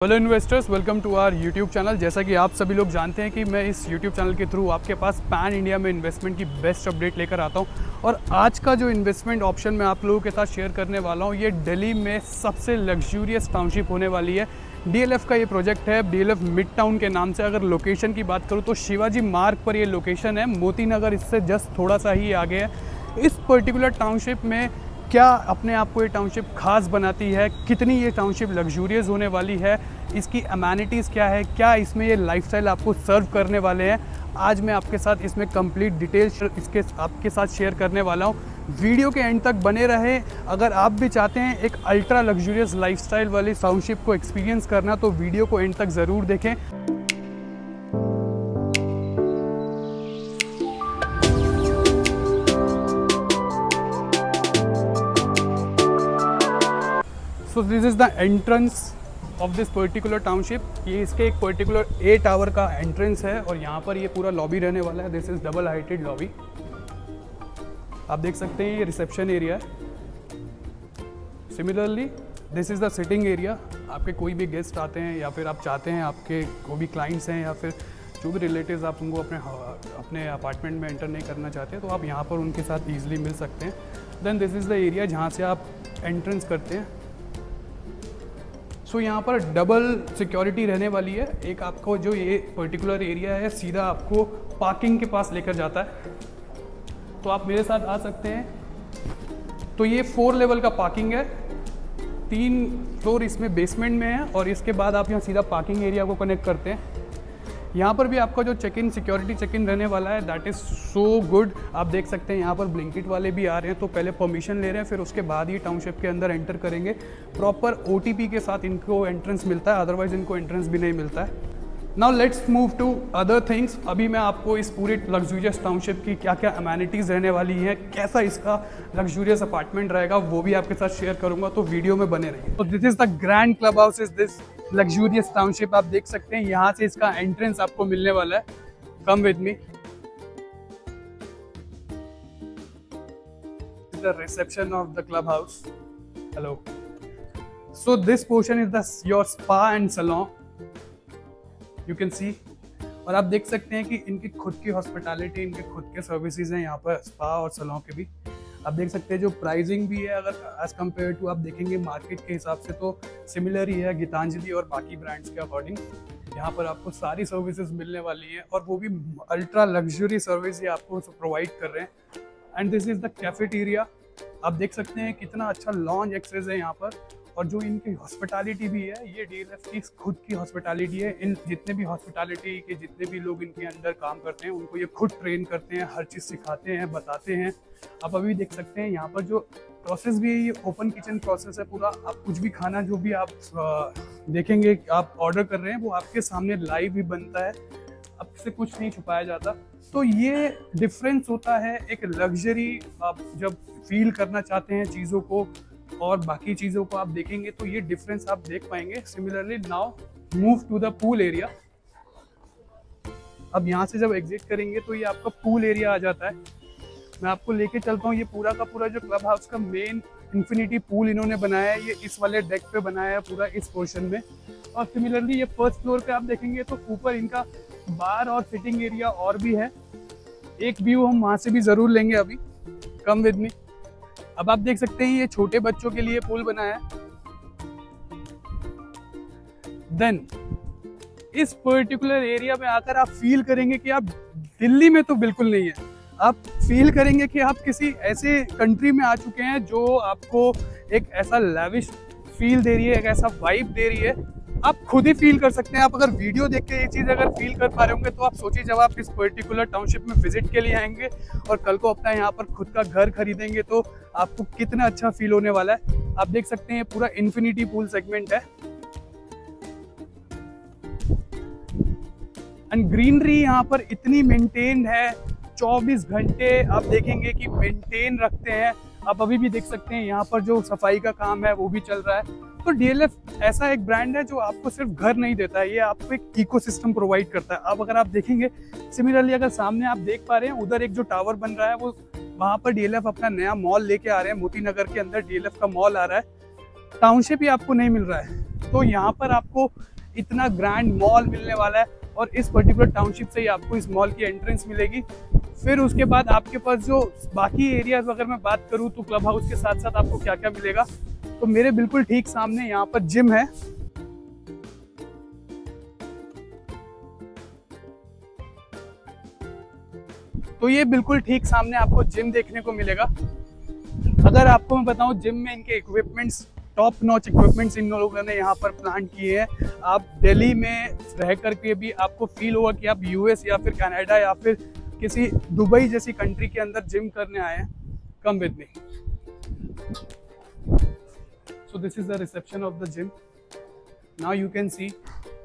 Hello investors, welcome to our YouTube channel. जैसा कि आप सभी लोग जानते हैं कि मैं इस यूट्यूब चैनल के थ्रू आपके पास पैन इंडिया में इन्वेस्टमेंट की बेस्ट अपडेट लेकर आता हूं। और आज का जो इन्वेस्टमेंट ऑप्शन मैं आप लोगों के साथ शेयर करने वाला हूं, ये दिल्ली में सबसे लग्जूरियस टाउनशिप होने वाली है। डीएलएफ का ये प्रोजेक्ट है, डीएलएफ मिड टाउन के नाम से। अगर लोकेशन की बात करूँ तो शिवाजी मार्ग पर ये लोकेशन है, मोती नगर इससे जस्ट थोड़ा सा ही आगे है। इस पर्टिकुलर टाउनशिप में क्या अपने आप को ये टाउनशिप खास बनाती है, कितनी ये टाउनशिप लग्जूरियस होने वाली है, इसकी अमेनिटीज़ क्या है, क्या इसमें ये लाइफस्टाइल आपको सर्व करने वाले हैं, आज मैं आपके साथ इसमें कंप्लीट डिटेल्स इसके आपके साथ शेयर करने वाला हूँ। वीडियो के एंड तक बने रहें। अगर आप भी चाहते हैं एक अल्ट्रा लग्जूरियस लाइफस्टाइल वाली टाउनशिप को एक्सपीरियंस करना, तो वीडियो को एंड तक ज़रूर देखें। So this is the entrance of this particular township. ये इसके एक पर्टिकुलर ए टावर का एंट्रेंस है और यहाँ पर ये पूरा लॉबी रहने वाला है। This is double heighted lobby. आप देख सकते हैं ये रिसेप्शन एरिया है। Similarly this is the sitting area. आपके कोई भी गेस्ट आते हैं या फिर आप चाहते हैं आपके कोई भी क्लाइंट्स हैं या फिर जो भी रिलेटिव्स आप उनको अपने अपार्टमेंट में एंटर नहीं करना चाहते, तो आप यहाँ पर उनके साथ ईजिली मिल सकते हैं। Then this is the area जहाँ से आप एंट्रेंस करते हैं। सो यहाँ पर डबल सिक्योरिटी रहने वाली है। एक आपको जो ये पर्टिकुलर एरिया है सीधा आपको पार्किंग के पास लेकर जाता है, तो आप मेरे साथ आ सकते हैं। तो ये 4 लेवल का पार्किंग है, 3 फ्लोर इसमें बेसमेंट में है और इसके बाद आप यहाँ सीधा पार्किंग एरिया को कनेक्ट करते हैं। यहाँ पर भी आपका जो check in security check in रहने वाला है, दैट इज़ सो गुड। आप देख सकते हैं यहाँ पर ब्लिंकिट वाले भी आ रहे हैं, तो पहले परमिशन ले रहे हैं, फिर उसके बाद ही टाउनशिप के अंदर एंटर करेंगे। प्रॉपर ओटीपी के साथ इनको एंट्रेंस मिलता है, अदरवाइज इनको एंट्रेंस भी नहीं मिलता है। Now let's move to other things. अभी मैं आपको इस पूरे लग्जूरियस टाउनशिप की क्या क्या अमेनिटीज़ रहने वाली हैं, कैसा इसका लग्जूरियस अपार्टमेंट रहेगा, वो भी आपके साथ शेयर करूँगा, तो वीडियो में बने रहिए। तो this is the grand club house is this luxurious township. आप देख सकते हैं यहाँ से इसका एंट्रेंस आपको मिलने वाला है। Come with me. The reception of the club house. Hello. So this portion is the your spa and salon, you can see. और आप देख सकते हैं कि इनकी खुद की हॉस्पिटैलिटी, इनके खुद के सर्विसेज हैं यहाँ पर स्पा और सैलून के भी। आप देख सकते हैं जो प्राइसिंग भी है, अगर एज कम्पेयर टू आप देखेंगे मार्केट के हिसाब से, तो सिमिलर ही है गीतांजलि और बाकी ब्रांड्स के अकॉर्डिंग। यहाँ पर आपको सारी सर्विसेज मिलने वाली हैं और वो भी अल्ट्रा लग्जरी सर्विस ये आपको प्रोवाइड कर रहे हैं। And this is the cafeteria. आप देख सकते हैं कितना अच्छा लॉन्ज एक्सेस है यहाँ पर। और जो इनकी हॉस्पिटैलिटी भी है, ये डीएलएफ की खुद की हॉस्पिटैलिटी है। इन जितने भी हॉस्पिटैलिटी के जितने भी लोग इनके अंदर काम करते हैं, उनको ये खुद ट्रेन करते हैं, हर चीज़ सिखाते हैं, बताते हैं। आप अभी देख सकते हैं यहाँ पर जो प्रोसेस भी है, ये ओपन किचन प्रोसेस है पूरा। आप कुछ भी खाना जो भी आप देखेंगे आप ऑर्डर कर रहे हैं, वो आपके सामने लाइव ही बनता है, आपसे कुछ नहीं छुपाया जाता। तो ये डिफरेंस होता है एक लग्जरी, आप जब फील करना चाहते हैं चीज़ों को और बाकी चीज़ों को आप देखेंगे तो ये डिफरेंस आप देख पाएंगे। Similarly now move to the pool area. अब यहाँ से जब एग्जिट करेंगे तो ये आपका पूल एरिया आ जाता है। मैं आपको लेके चलता हूँ। ये पूरा का पूरा जो क्लब हाउस का मेन इन्फिनिटी पूल इन्होंने बनाया है, ये इस वाले डेक पे बनाया है पूरा इस पोर्शन में। और सिमिलरली ये फर्स्ट फ्लोर पे आप देखेंगे तो ऊपर इनका बार और सिटिंग एरिया और भी है। एक व्यू हम वहाँ से भी ज़रूर लेंगे अभी। कम विद मी। अब आप देख सकते हैं ये छोटे बच्चों के लिए पूल बनाया है। देन इस पर्टिकुलर एरिया में आकर आप फील करेंगे कि आप दिल्ली में तो बिल्कुल नहीं है। आप फील करेंगे कि आप किसी ऐसे कंट्री में आ चुके हैं जो आपको एक ऐसा लैविश फील दे रही है, एक ऐसा वाइब दे रही है। आप खुद ही फील कर सकते हैं। आप अगर वीडियो देख के ये चीज़ अगर फील कर पा रहे होंगे, तो आप सोचिए जब आप इस पर्टिकुलर टाउनशिप में विजिट के लिए आएंगे और कल को अपना यहाँ पर खुद का घर खरीदेंगे, तो आपको कितना अच्छा फील होने वाला है। आप देख सकते हैं पूरा इन्फिनिटी पूल सेगमेंट है। एंड ग्रीनरी यहाँ पर इतनी मेंटेन्ड है, 24 घंटे आप देखेंगे कि मेंटेन रखते हैं। आप अभी भी देख सकते हैं यहाँ पर जो सफाई का काम है वो भी चल रहा है। तो डीएलएफ ऐसा एक ब्रांड है जो आपको सिर्फ घर नहीं देता है, ये आपको एक इकोसिस्टम प्रोवाइड करता है। अब अगर आप देखेंगे सिमिलरली, अगर सामने आप देख पा रहे हैं उधर एक जो टावर बन रहा है, वो वहाँ पर डीएलएफ अपना नया मॉल लेके आ रहे हैं। मोती नगर के अंदर डीएलएफ का मॉल आ रहा है। टाउनशिप ही आपको नहीं मिल रहा है, तो यहाँ पर आपको इतना ग्रैंड मॉल मिलने वाला है और इस पर्टिकुलर टाउनशिप से ही आपको इस मॉल की एंट्रेंस मिलेगी। फिर उसके बाद आपके पास जो बाकी एरियाज अगर मैं बात करूँ तो क्लब हाउस के साथ साथ आपको क्या क्या मिलेगा, तो मेरे बिल्कुल ठीक सामने यहाँ पर जिम है। तो ये बिल्कुल ठीक सामने आपको जिम देखने को मिलेगा। अगर आपको मैं बताऊं, जिम में इनके इक्विपमेंट्स टॉप नॉच इक्विपमेंट्स इन लोगों ने यहाँ पर प्लान किए हैं। आप दिल्ली में रह करके भी आपको फील होगा कि आप यूएस या फिर कनाडा या फिर किसी दुबई जैसी कंट्री के अंदर जिम करने आए हैं। कम with me. So this is the reception of the gym. Now you can सी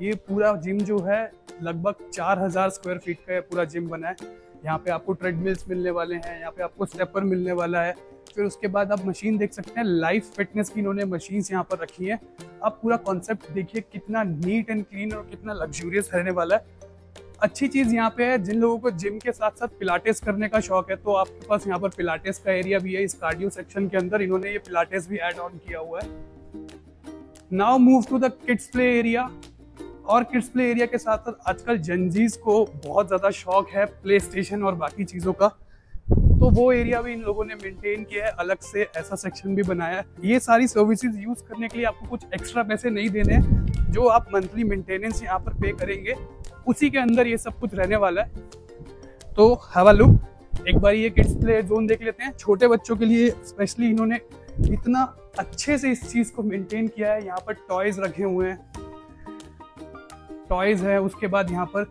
ये पूरा जिम जो है लगभग 4000 स्क्वायर फीट का पूरा जिम बना है। यहाँ पे आपको ट्रेडमिल्स मिलने वाले हैं, यहाँ पे आपको स्टेपर मिलने वाला है। फिर उसके बाद आप मशीन देख सकते हैं, लाइफ फिटनेस की इन्होंने मशीन्स यहाँ पर रखी हैं। आप पूरा कॉन्सेप्ट देखिए कितना नीट एंड क्लीन और कितना लग्जूरियस रहने वाला है। अच्छी चीज़ यहाँ पे है, जिन लोगों को जिम के साथ साथ पिलाटेस करने का शौक है तो आपके पास यहाँ पर पिलाटेस का एरिया भी है। इस कार्डियो सेक्शन के अंदर इन्होंने ये पिलाटेस भी ऐड ऑन किया हुआ है। Now move to the kids play area. और किड्स प्ले एरिया के साथ साथ आजकल जेनजीज को बहुत ज़्यादा शौक है प्ले स्टेशन और बाकी चीज़ों का, तो वो एरिया भी इन लोगों ने मेंटेन किया है, अलग से ऐसा सेक्शन भी बनाया है। ये सारी सर्विसेज यूज़ करने के लिए आपको कुछ एक्स्ट्रा पैसे नहीं देने हैं, जो आप मंथली मेंटेनेंस यहाँ पर पे करेंगे उसी के अंदर ये सब कुछ रहने वाला है। तो हैव अ लुक, एक बार ये किड्स प्ले जोन देख लेते हैं। छोटे बच्चों के लिए स्पेशली इन्होंने इतना अच्छे से इस चीज़ को मेंटेन किया है। यहाँ पर टॉयज रखे हुए हैं, टॉयज है। उसके बाद यहाँ पर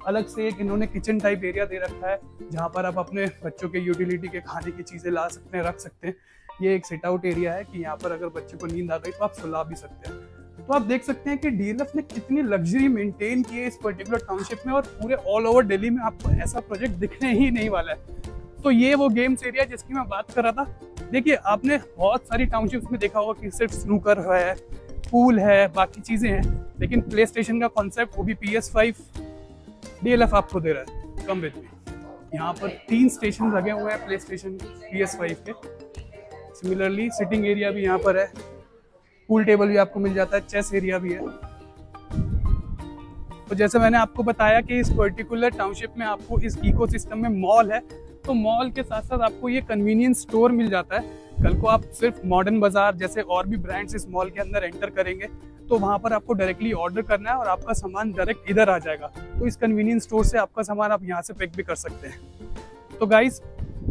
अलग से एक इन्होंने किचन टाइप एरिया दे रखा है, जहाँ पर आप अपने बच्चों के यूटिलिटी के खाने की चीज़ें ला सकते हैं, रख सकते हैं। ये एक सिट आउट एरिया है कि यहाँ पर अगर बच्चे को नींद आ गई तो आप सुला भी सकते हैं। तो आप देख सकते हैं कि डीएलएफ ने कितनी लग्जरी मेंटेन की है इस पर्टिकुलर टाउनशिप में, और पूरे ऑल ओवर दिल्ली में आपको ऐसा प्रोजेक्ट दिखने ही नहीं वाला है। तो ये वो गेम्स एरिया जिसकी मैं बात कर रहा था। देखिए, आपने बहुत सारी टाउनशिप्स में देखा होगा कि सिर्फ स्नूकर है, पूल है, बाकी चीज़ें हैं, लेकिन प्ले स्टेशन का कॉन्सेप्ट वो भी PS5 डीएलएफ आपको दे रहा है। कम विद मी। यहाँ पर 3 स्टेशन लगे हुए हैं प्ले स्टेशन PS5 के। सिमिलरली सिटिंग एरिया भी यहाँ पर है, पूल टेबल भी आपको मिल जाता है, चेस एरिया भी है। तो जैसे मैंने आपको बताया कि इस पर्टिकुलर टाउनशिप में आपको इस इकोसिस्टम में मॉल है, तो मॉल के साथ साथ आपको ये कन्वीनियंस स्टोर मिल जाता है। कल को आप सिर्फ मॉडर्न बाजार जैसे और भी ब्रांड्स इस मॉल के अंदर एंटर करेंगे तो वहाँ पर आपको डायरेक्टली ऑर्डर करना है और आपका सामान डायरेक्ट इधर आ जाएगा। तो इस कन्वीनियंस स्टोर से आपका सामान आप यहाँ से पिक भी कर सकते हैं। तो गाइस,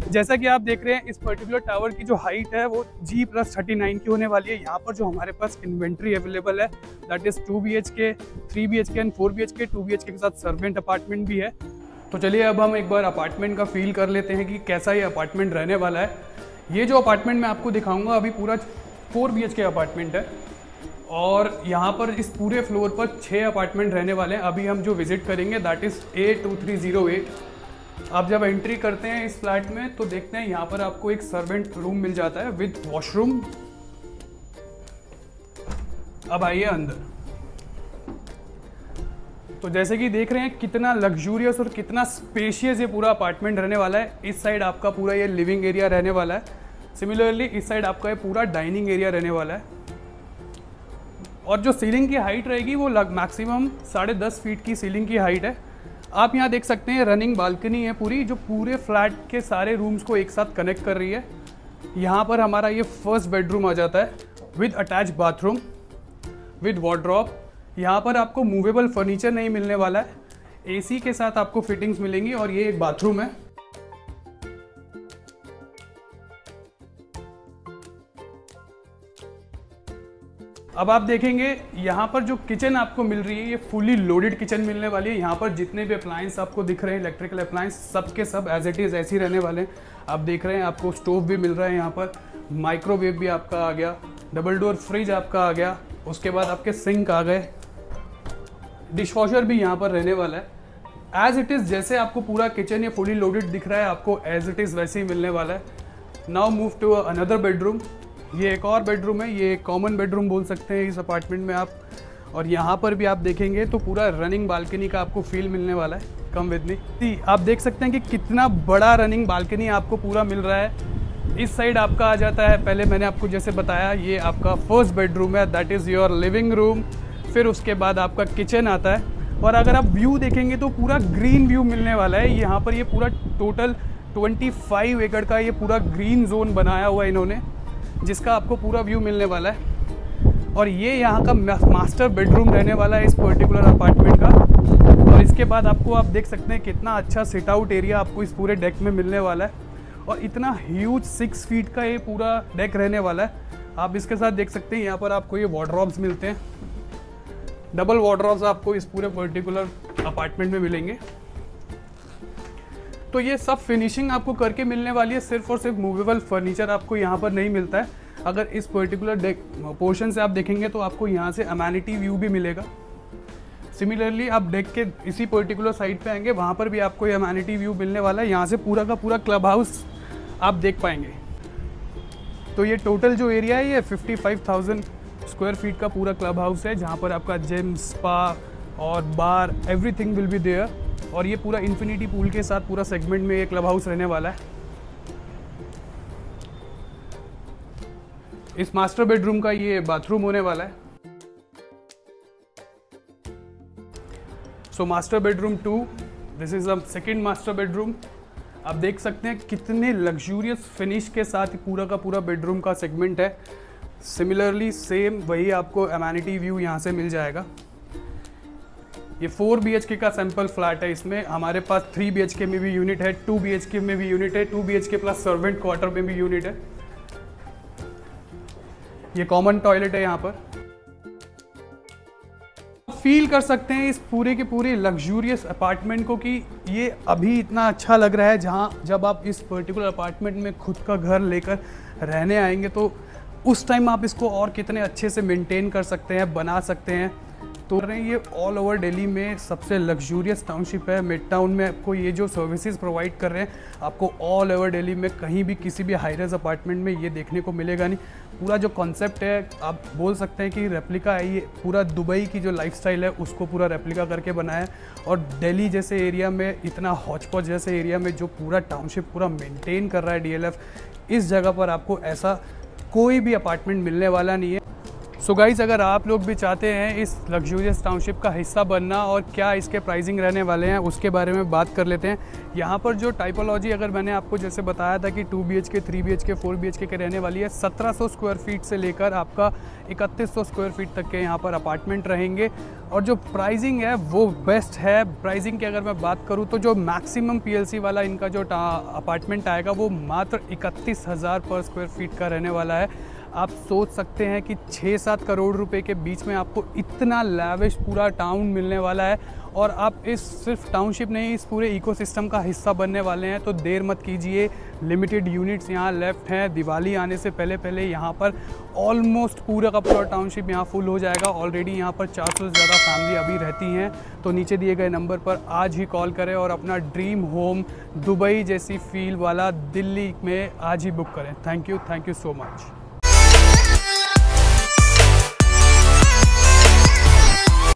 जैसा कि आप देख रहे हैं, इस पर्टिकुलर टावर की जो हाइट है वो G+39 की होने वाली है। यहाँ पर जो हमारे पास इन्वेंट्री अवेलेबल है that is 2 BHK, 3 BHK and 4 BHK। 2 BHK के साथ सर्वेंट अपार्टमेंट भी है। तो चलिए अब हम एक बार अपार्टमेंट का फील कर लेते हैं कि कैसा ये अपार्टमेंट रहने वाला है। ये जो अपार्टमेंट मैं आपको दिखाऊंगा अभी पूरा 4 BHK अपार्टमेंट है, और यहाँ पर इस पूरे फ्लोर पर 6 अपार्टमेंट रहने वाले हैं। अभी हम जो विजिट करेंगे दैट इज़ A2308। आप जब एंट्री करते हैं इस फ्लैट में तो देखते हैं यहाँ पर आपको एक सर्वेंट रूम मिल जाता है विद वॉशरूम। अब आइए अंदर। तो जैसे कि देख रहे हैं कितना लग्जूरियस और कितना स्पेशियस ये पूरा अपार्टमेंट रहने वाला है। इस साइड आपका पूरा ये लिविंग एरिया रहने वाला है। सिमिलरली इस साइड आपका ये पूरा डाइनिंग एरिया रहने वाला है, और जो सीलिंग की हाइट रहेगी वो मैक्सिमम 10.5 फीट की सीलिंग की हाइट है। आप यहाँ देख सकते हैं रनिंग बालकनी है पूरी, जो पूरे फ्लैट के सारे रूम्स को एक साथ कनेक्ट कर रही है। यहाँ पर हमारा ये फर्स्ट बेडरूम आ जाता है with attach bathroom with wardrobe. यहाँ पर आपको मूवेबल फर्नीचर नहीं मिलने वाला है, एसी के साथ आपको फिटिंग्स मिलेंगी, और ये एक बाथरूम है। अब आप देखेंगे यहाँ पर जो किचन आपको मिल रही है ये फुली लोडेड किचन मिलने वाली है। यहाँ पर जितने भी अप्लायंस आपको दिख रहे हैं, इलेक्ट्रिकल अप्लायंस, सब के सब एज इट इज़ ऐसे ही रहने वाले हैं। आप देख रहे हैं आपको स्टोव भी मिल रहा है, यहाँ पर माइक्रोवेव भी आपका आ गया, डबल डोर फ्रिज आपका आ गया, उसके बाद आपके सिंक आ गए, डिशवॉशर भी यहाँ पर रहने वाला है। एज इट इज़ जैसे आपको पूरा किचन ये फुली लोडेड दिख रहा है, आपको एज इट इज़ वैसे ही मिलने वाला है। Now move to another bedroom. ये एक और बेडरूम है, ये कॉमन बेडरूम बोल सकते हैं इस अपार्टमेंट में आप। और यहाँ पर भी आप देखेंगे तो पूरा रनिंग बालकनी का आपको फील मिलने वाला है। कम विद मी। आप देख सकते हैं कि कितना बड़ा रनिंग बालकनी आपको पूरा मिल रहा है। इस साइड आपका आ जाता है, पहले मैंने आपको जैसे बताया ये आपका फर्स्ट बेडरूम है, that is your living room. फिर उसके बाद आपका किचन आता है और अगर आप व्यू देखेंगे तो पूरा ग्रीन व्यू मिलने वाला है। यहाँ पर ये पूरा टोटल 25 एकड़ का ये पूरा ग्रीन जोन बनाया हुआ है इन्होंने, जिसका आपको पूरा व्यू मिलने वाला है। और ये यहाँ का मास्टर बेडरूम रहने वाला है इस पर्टिकुलर अपार्टमेंट का। और इसके बाद आपको आप देख सकते हैं कितना अच्छा सिट आउट एरिया आपको इस पूरे डेक में मिलने वाला है। और इतना ह्यूज 6 फीट का ये पूरा डेक रहने वाला है। आप इसके साथ देख सकते हैं यहाँ पर आपको ये वार्डरोब्स मिलते हैं, डबल वार्डरोब्स आपको इस पूरे पर्टिकुलर अपार्टमेंट में मिलेंगे। तो ये सब फिनिशिंग आपको करके मिलने वाली है, सिर्फ और सिर्फ मूवेबल फर्नीचर आपको यहाँ पर नहीं मिलता है। अगर इस पर्टिकुलर डेक पोर्शन से आप देखेंगे तो आपको यहाँ से अमेनिटी व्यू भी मिलेगा। सिमिलरली आप डेक के इसी पर्टिकुलर साइड पे आएंगे, वहाँ पर भी आपको ये अमेनिटी व्यू मिलने वाला है। यहाँ से पूरा का पूरा क्लब हाउस आप देख पाएंगे। तो ये टोटल जो एरिया है ये 55,000 स्क्वायर फीट का पूरा क्लब हाउस है, जहाँ पर आपका जिम, स्पा और बार एवरीथिंग विल बी देयर। और ये पूरा इन्फिनिटी पूल के साथ पूरा सेगमेंट में ये क्लब हाउस रहने वाला है। इस मास्टर बेडरूम का ये बाथरूम होने वाला है। So master bedroom 2, this is a second master bedroom. आप देख सकते हैं कितने लग्जूरियस फिनिश के साथ पूरा का पूरा बेडरूम का सेगमेंट है। सिमिलरली सेम वही आपको अमेनिटी व्यू यहाँ से मिल जाएगा। ये 4 BHK का सैंपल फ्लैट है। इसमें हमारे पास 3 BHK में भी यूनिट है, 2 BHK में भी यूनिट है, 2 BHK प्लस सर्वेंट क्वार्टर में भी यूनिट है। ये कॉमन टॉयलेट है यहाँ पर। फील कर सकते हैं इस पूरे के पूरे लग्जूरियस अपार्टमेंट को कि ये अभी इतना अच्छा लग रहा है, जहाँ जब आप इस पर्टिकुलर अपार्टमेंट में खुद का घर लेकर रहने आएंगे तो उस टाइम आप इसको और कितने अच्छे से मेंटेन कर सकते हैं, बना सकते हैं। तो ये ऑल ओवर दिल्ली में सबसे लग्जूरियस टाउनशिप है। मिड टाउन में आपको ये जो सर्विसेज प्रोवाइड कर रहे हैं, आपको ऑल ओवर दिल्ली में कहीं भी किसी भी हाई राइज अपार्टमेंट में ये देखने को मिलेगा नहीं। पूरा जो कॉन्सेप्ट है आप बोल सकते हैं कि रेप्लिका है, ये पूरा दुबई की जो लाइफस्टाइल है उसको पूरा रेप्लिका करके बनाया है। और दिल्ली जैसे एरिया में, इतना हॉचपॉच जैसे एरिया में जो पूरा टाउनशिप पूरा मेंटेन कर रहा है DLF, इस जगह पर आपको ऐसा कोई भी अपार्टमेंट मिलने वाला नहीं है। सो गाइज़, अगर आप लोग भी चाहते हैं इस लग्जूरियस टाउनशिप का हिस्सा बनना और क्या इसके प्राइसिंग रहने वाले हैं उसके बारे में बात कर लेते हैं। यहाँ पर जो टाइपोलॉजी अगर मैंने आपको जैसे बताया था कि 2 BHK, 3 BHK, 4 BHK के रहने वाली है, 1700 स्क्वायर फीट से लेकर आपका 3100 स्क्वायर फीट तक के यहाँ पर अपार्टमेंट रहेंगे। और जो प्राइसिंग है वो बेस्ट है। प्राइसिंग की अगर मैं बात करूँ तो जो मैक्सिमम PLC वाला इनका जो अपार्टमेंट आएगा वो मात्र 31,000 पर स्क्वायर फीट का रहने वाला है। आप सोच सकते हैं कि 6-7 करोड़ रुपए के बीच में आपको इतना लैविश पूरा टाउन मिलने वाला है। और आप इस सिर्फ टाउनशिप नहीं, इस पूरे इकोसिस्टम का हिस्सा बनने वाले हैं। तो देर मत कीजिए, लिमिटेड यूनिट्स यहाँ लेफ्ट हैं। दिवाली आने से पहले पहले यहाँ पर ऑलमोस्ट पूरा का पूरा टाउनशिप यहाँ फुल हो जाएगा। ऑलरेडी यहाँ पर 400 से ज़्यादा फैमिली अभी रहती हैं। तो नीचे दिए गए नंबर पर आज ही कॉल करें और अपना ड्रीम होम दुबई जैसी फील वाला दिल्ली में आज ही बुक करें। Thank you so much.